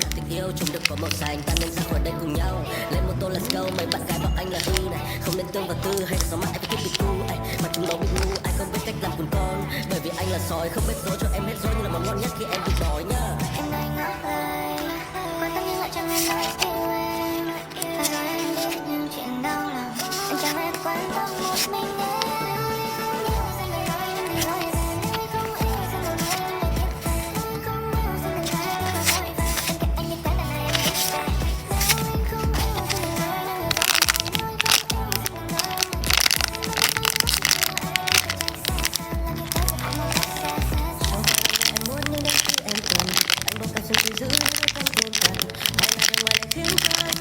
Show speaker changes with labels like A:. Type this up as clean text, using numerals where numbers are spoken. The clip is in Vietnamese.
A: duyên tình yêu chung được có màu xanh, ta nên ra khỏi đây cùng nhau. Lên mô tô let's go, mấy bạn gái bảo anh là hư này, không nên tương vào tư hay là gió mát em phải keep it cool. Mà chúng nó bị ngu, ai không biết cách làm cùng con, bởi vì anh là sói không biết dối cho em hết dối như là món ngon nhất khi em bị đói nhá.
B: Em nói ngỏ lời, quan tâm nhưng lại chẳng nên nói yêu em. Và rồi em biết những chuyện đau lòng, em chẳng hề quan tâm một mình em. Giữ con tồn tại, hay là bên ngoài lại khiến cho